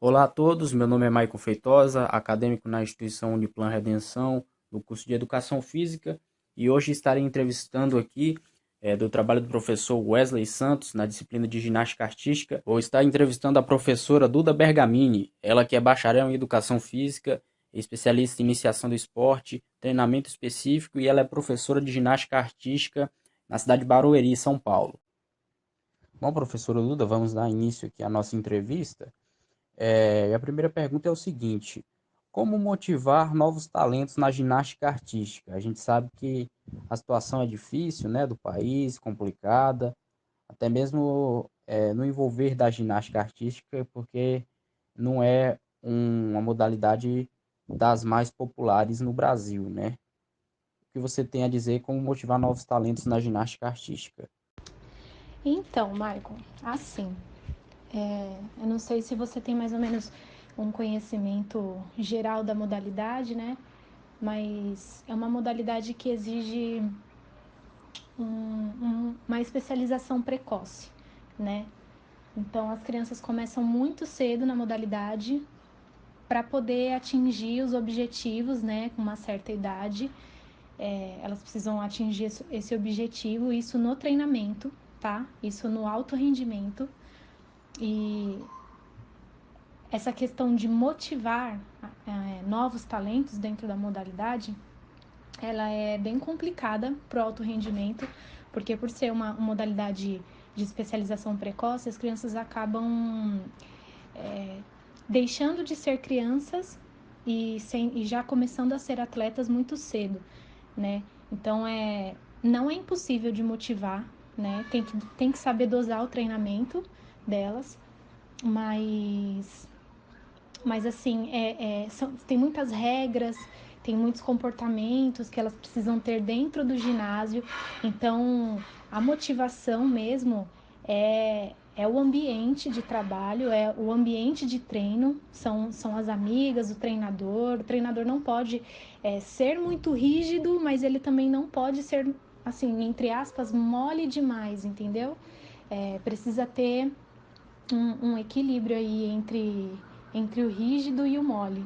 Olá a todos, meu nome é Maicon Feitosa, acadêmico na instituição Uniplan Redenção, no curso de Educação Física, e hoje estarei entrevistando aqui do trabalho do professor Wesley Santos, na disciplina de ginástica artística. Vou estar entrevistando a professora Duda Bergamini, ela que é bacharel em Educação Física, especialista em iniciação do esporte, treinamento específico, e ela é professora de ginástica artística na cidade de Barueri, São Paulo. Bom, professora Duda, vamos dar início aqui à nossa entrevista. E a primeira pergunta é o seguinte: como motivar novos talentos na ginástica artística? A gente sabe que a situação é difícil, né, do país, complicada, até mesmo no envolver da ginástica artística, porque não é uma modalidade das mais populares no Brasil, né? O que você tem a dizer como motivar novos talentos na ginástica artística? Então, Michael, assim, eu não sei se você tem mais ou menos um conhecimento geral da modalidade, né? Mas é uma modalidade que exige uma especialização precoce, né? Então, as crianças começam muito cedo na modalidade para poder atingir os objetivos, né? Com uma certa idade, elas precisam atingir esse objetivo, isso no treinamento, tá? Isso no alto rendimento. E essa questão de motivar novos talentos dentro da modalidade, ela é bem complicada para o alto rendimento, porque por ser uma modalidade de especialização precoce, as crianças acabam deixando de ser crianças e já começando a ser atletas muito cedo, né? Então não é impossível de motivar, né? Tem que saber dosar o treinamento delas, mas assim, tem muitas regras, tem muitos comportamentos que elas precisam ter dentro do ginásio. Então, a motivação mesmo é o ambiente de trabalho, é o ambiente de treino, são as amigas, o treinador. O treinador não pode ser muito rígido, mas ele também não pode ser, assim, entre aspas, mole demais, entendeu? Precisa ter um equilíbrio aí entre o rígido e o mole,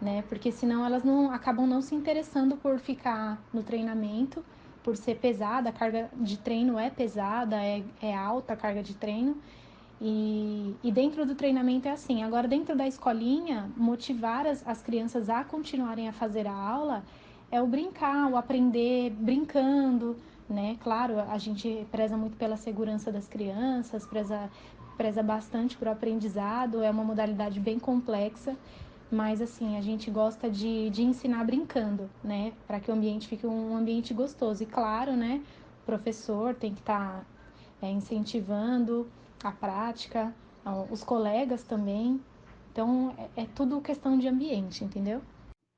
né? Porque senão elas não acabam não se interessando por ficar no treinamento, por ser pesada, a carga de treino é pesada, é alta a carga de treino. E dentro do treinamento é assim. Agora, dentro da escolinha, motivar as crianças a continuarem a fazer a aula é o brincar, o aprender brincando, né? Claro, a gente preza muito pela segurança das crianças, preza bastante para o aprendizado, é uma modalidade bem complexa, mas assim, a gente gosta de ensinar brincando, né? Para que o ambiente fique um ambiente gostoso. E claro, né? O professor tem que estar incentivando a prática, os colegas também. Então, é tudo questão de ambiente, entendeu?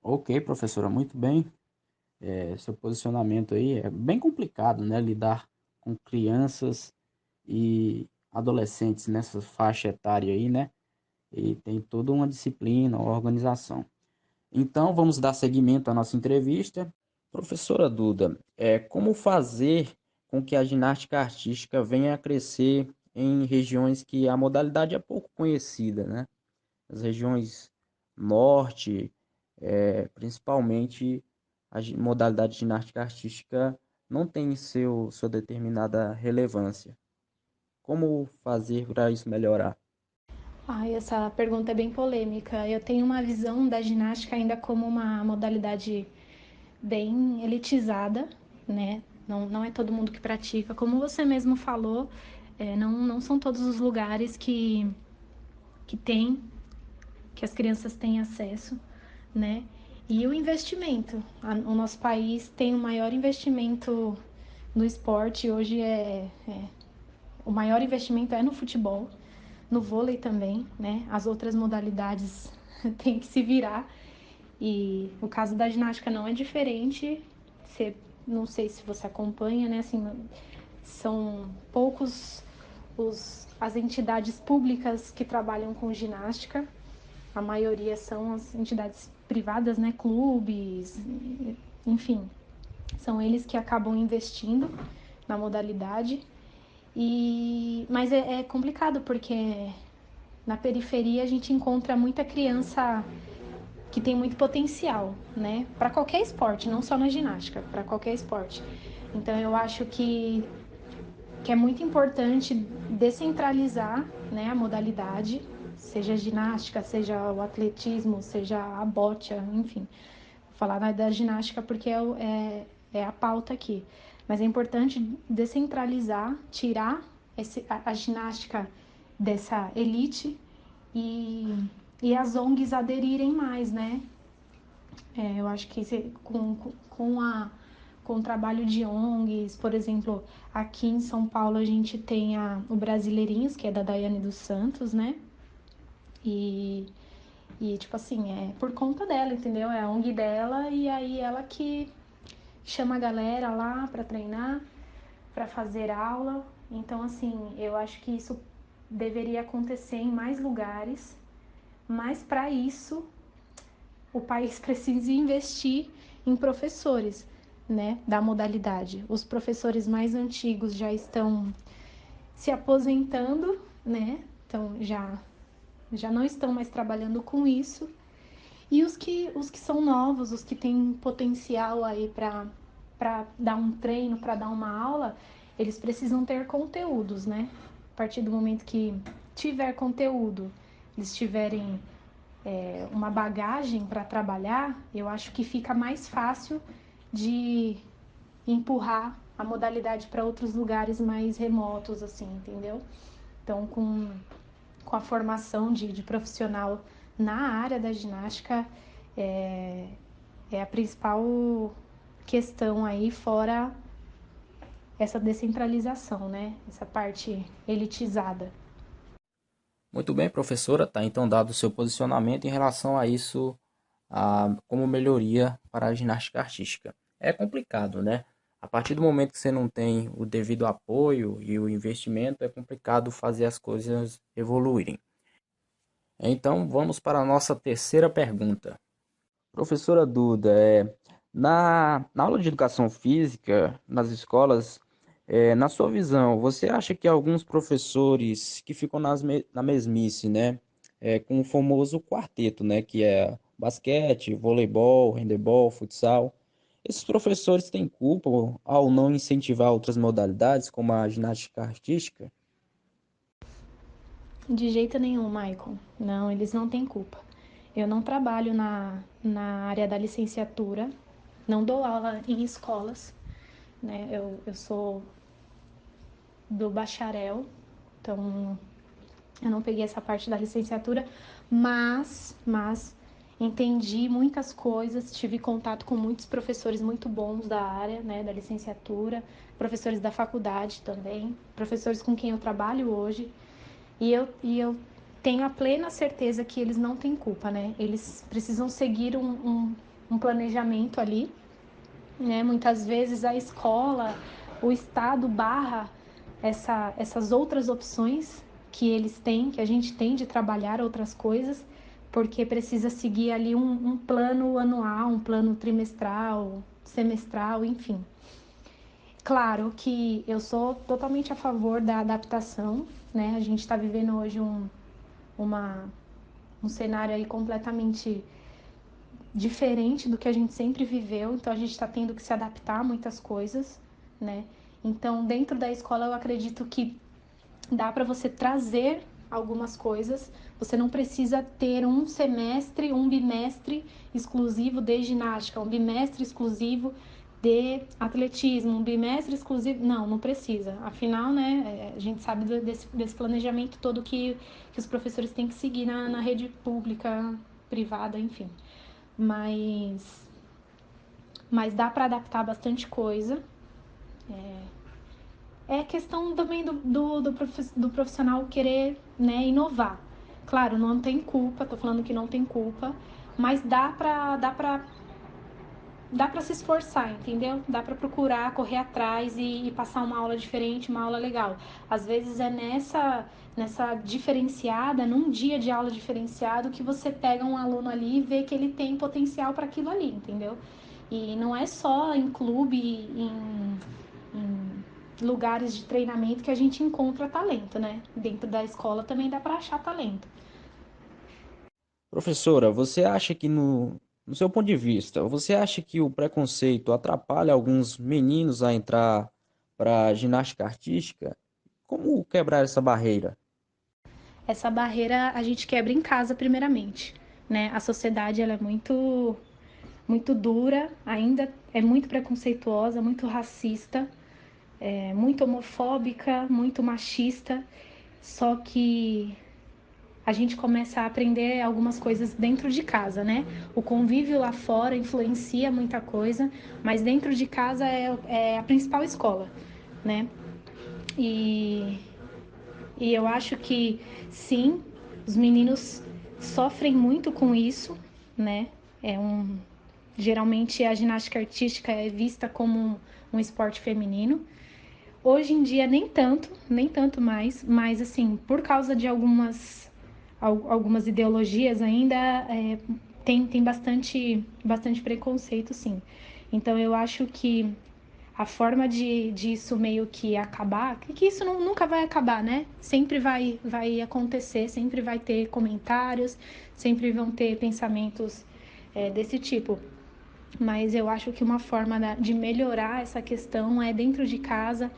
Ok, professora, muito bem. Seu posicionamento aí é bem complicado, né? Lidar com crianças e adolescentes nessa faixa etária aí, né? E tem toda uma disciplina, uma organização. Então, vamos dar seguimento à nossa entrevista. Professora Duda, como fazer com que a ginástica artística venha a crescer em regiões que a modalidade é pouco conhecida, né? As regiões norte, principalmente modalidade de ginástica artística não tem sua determinada relevância. Como fazer para isso melhorar? Essa pergunta é bem polêmica. Eu tenho uma visão da ginástica ainda como uma modalidade bem elitizada, né? Não é todo mundo que pratica. Como você mesmo falou, não são todos os lugares que tem, que as crianças têm acesso, né? E o investimento. O nosso país tem o maior investimento no esporte. Hoje o maior investimento é no futebol, no vôlei também, né? As outras modalidades têm que se virar. E o caso da ginástica não é diferente. Você, não sei se você acompanha, né? Assim, são poucos as entidades públicas que trabalham com ginástica. A maioria são as entidades privadas, né? Clubes, enfim. São eles que acabam investindo na modalidade. Mas é complicado porque na periferia a gente encontra muita criança que tem muito potencial, né? Para qualquer esporte, não só na ginástica, para qualquer esporte. Então eu acho que é muito importante descentralizar, né, a modalidade, seja a ginástica, seja o atletismo, seja a bote, enfim. Vou falar da ginástica porque é a pauta aqui. Mas é importante descentralizar, tirar a ginástica dessa elite e, e as ONGs aderirem mais, né? Eu acho que com o trabalho de ONGs, por exemplo, aqui em São Paulo a gente tem o Brasileirinhos, que é da Daiane dos Santos, né? E, tipo assim, é por conta dela, entendeu? É a ONG dela e aí ela que chama a galera lá para treinar, para fazer aula. Então, assim, eu acho que isso deveria acontecer em mais lugares, mas para isso o país precisa investir em professores, né, da modalidade. Os professores mais antigos já estão se aposentando, né? Então já não estão mais trabalhando com isso. E os que são novos, os que têm potencial aí para dar um treino, para dar uma aula, eles precisam ter conteúdos, né? A partir do momento que tiver conteúdo, eles tiverem uma bagagem para trabalhar, eu acho que fica mais fácil de empurrar a modalidade para outros lugares mais remotos, assim, entendeu? Então, com a formação de profissional na área da ginástica, é, é a principal questão aí, fora essa descentralização, né? Essa parte elitizada. Muito bem, professora, está então dado o seu posicionamento em relação a isso, como melhoria para a ginástica artística. É complicado, né? A partir do momento que você não tem o devido apoio e o investimento, é complicado fazer as coisas evoluírem. Então, vamos para a nossa terceira pergunta. Professora Duda, na aula de educação física, nas escolas, na sua visão, você acha que alguns professores que ficam na mesmice, né, com o famoso quarteto, né, que é basquete, voleibol, handebol, futsal, esses professores têm culpa ao não incentivar outras modalidades, como a ginástica artística? De jeito nenhum, Michael. Não, eles não têm culpa. Eu não trabalho na área da licenciatura, não dou aula em escolas, né? Eu sou do bacharel, então eu não peguei essa parte da licenciatura, mas entendi muitas coisas, tive contato com muitos professores muito bons da área, né, da licenciatura, professores da faculdade também, professores com quem eu trabalho hoje, e eu tenho a plena certeza que eles não têm culpa, né? Eles precisam seguir um planejamento ali, né? Muitas vezes a escola, o Estado barra essas outras opções que eles têm, que a gente tem de trabalhar outras coisas, porque precisa seguir ali um plano anual, um plano trimestral, semestral, enfim. Claro que eu sou totalmente a favor da adaptação, né? A gente está vivendo hoje uma, um cenário aí completamente diferente do que a gente sempre viveu, então a gente está tendo que se adaptar a muitas coisas, né? Então, dentro da escola, eu acredito que dá para você trazer algumas coisas. Você não precisa ter um semestre, um bimestre exclusivo de ginástica, um bimestre exclusivo de atletismo, um bimestre exclusivo. Não, não precisa. Afinal, né, a gente sabe desse planejamento todo que os professores têm que seguir na rede pública, privada, enfim. Mas, mas dá para adaptar bastante coisa. É questão também do profissional querer, né, inovar. Claro, não tem culpa, tô falando que não tem culpa, mas dá pra se esforçar, entendeu? Dá pra procurar, correr atrás e passar uma aula diferente, uma aula legal. Às vezes é nessa diferenciada, num dia de aula diferenciado, que você pega um aluno ali e vê que ele tem potencial para aquilo ali, entendeu? E não é só em clube, em lugares de treinamento que a gente encontra talento, né? Dentro da escola também dá para achar talento. Professora, você acha que no seu ponto de vista, você acha que o preconceito atrapalha alguns meninos a entrar para ginástica artística? Como quebrar essa barreira? Essa barreira a gente quebra em casa primeiramente, né? A sociedade ela é muito dura, ainda é muito preconceituosa, muito racista, muito homofóbica, muito machista. Só que a gente começa a aprender algumas coisas dentro de casa, né? O convívio lá fora influencia muita coisa, mas dentro de casa é a principal escola, né? E, e eu acho que sim, os meninos sofrem muito com isso, né? É um, geralmente a ginástica artística é vista como um esporte feminino. Hoje em dia nem tanto mais, mas assim, por causa de algumas ideologias ainda tem bastante preconceito, sim. Então eu acho que a forma de isso meio que acabar, que isso nunca vai acabar, né? Sempre vai acontecer, sempre vai ter comentários, sempre vão ter pensamentos desse tipo. Mas eu acho que uma forma de melhorar essa questão é dentro de casa,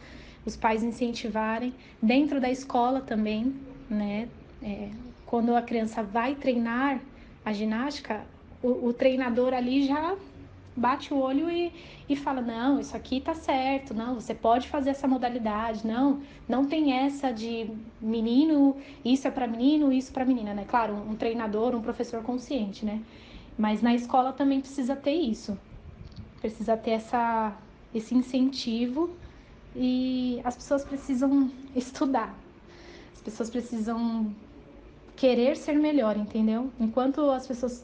os pais incentivarem, dentro da escola também, né? É, quando a criança vai treinar a ginástica, o treinador ali já bate o olho e fala, não, isso aqui tá certo, não, você pode fazer essa modalidade, não tem essa de menino, isso é para menino, isso para menina, né? Claro, um treinador, um professor consciente, né? Mas na escola também precisa ter isso, precisa ter esse incentivo e as pessoas precisam estudar, as pessoas precisam querer ser melhor, entendeu? Enquanto as pessoas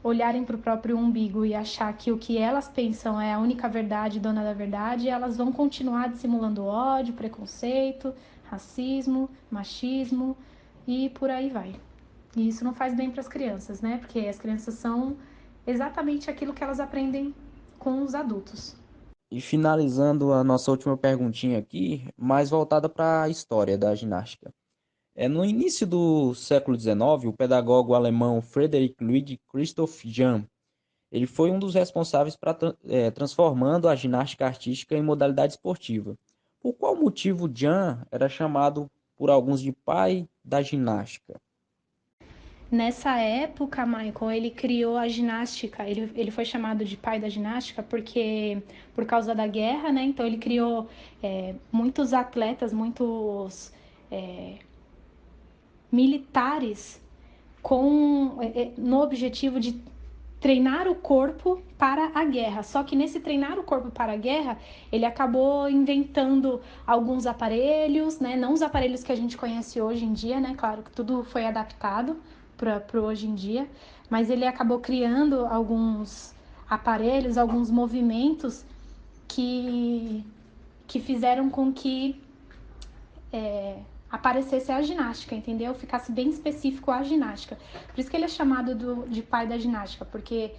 olharem para o próprio umbigo e achar que o que elas pensam é a única verdade, dona da verdade, elas vão continuar dissimulando ódio, preconceito, racismo, machismo e por aí vai. E isso não faz bem para as crianças, né? Porque as crianças são exatamente aquilo que elas aprendem com os adultos. E finalizando a nossa última perguntinha aqui, mais voltada para a história da ginástica. No início do século XIX, o pedagogo alemão Friedrich Ludwig Christoph Jahn, ele foi um dos responsáveis para transformando a ginástica artística em modalidade esportiva. Por qual motivo Jahn era chamado por alguns de pai da ginástica? Nessa época, Michael, ele criou a ginástica. Ele foi chamado de pai da ginástica porque, por causa da guerra, né? Então, ele criou muitos atletas, muitos militares no objetivo de treinar o corpo para a guerra. Só que nesse treinar o corpo para a guerra, ele acabou inventando alguns aparelhos, né? Não os aparelhos que a gente conhece hoje em dia, né? Claro que tudo foi adaptado para hoje em dia, mas ele acabou criando alguns aparelhos, alguns movimentos que, que fizeram com que aparecesse a ginástica, entendeu? Ficasse bem específico a ginástica. Por isso que ele é chamado de pai da ginástica, porque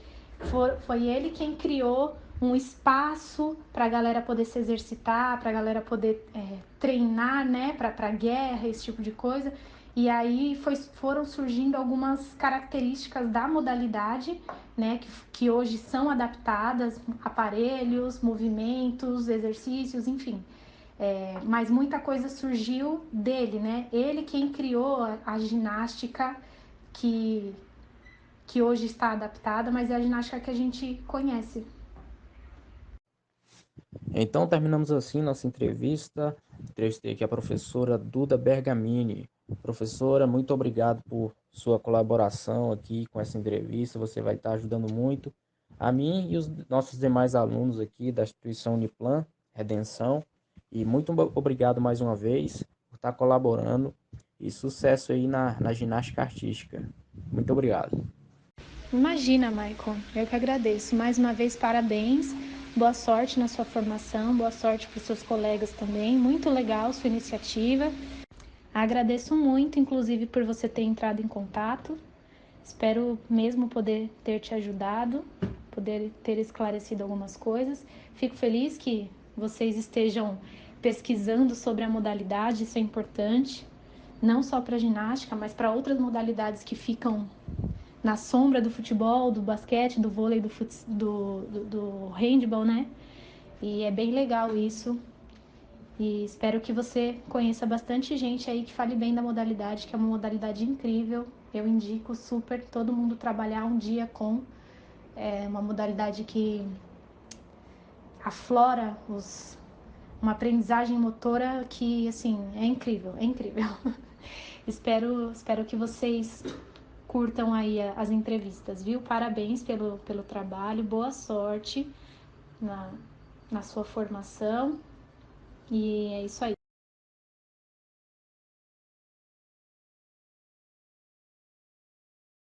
foi ele quem criou um espaço para a galera poder se exercitar, para a galera poder treinar, né, para guerra, esse tipo de coisa. E aí foram surgindo algumas características da modalidade, né, que hoje são adaptadas, aparelhos, movimentos, exercícios, enfim. Mas muita coisa surgiu dele, né? Ele quem criou a ginástica que, que hoje está adaptada, mas é a ginástica que a gente conhece. Então terminamos assim nossa entrevista. Entrevistei aqui a professora Duda Bergamini. Professora, muito obrigado por sua colaboração aqui com essa entrevista. Você vai estar ajudando muito a mim e os nossos demais alunos aqui da instituição Uniplan Redenção. E muito obrigado mais uma vez por estar colaborando e sucesso aí na ginástica artística. Muito obrigado. Imagina, Maicon, eu que agradeço. Mais uma vez, parabéns. Boa sorte na sua formação, boa sorte para os seus colegas também. Muito legal sua iniciativa. Agradeço muito, inclusive, por você ter entrado em contato. Espero mesmo poder ter te ajudado, poder ter esclarecido algumas coisas. Fico feliz que vocês estejam pesquisando sobre a modalidade, isso é importante, não só para ginástica, mas para outras modalidades que ficam na sombra do futebol, do basquete, do vôlei, do handball, né? E é bem legal isso. E espero que você conheça bastante gente aí que fale bem da modalidade, que é uma modalidade incrível. Eu indico super todo mundo trabalhar um dia com uma modalidade que aflora uma aprendizagem motora que, assim, é incrível, é incrível. espero que vocês curtam aí as entrevistas, viu? Parabéns pelo trabalho, boa sorte na sua formação e é isso aí.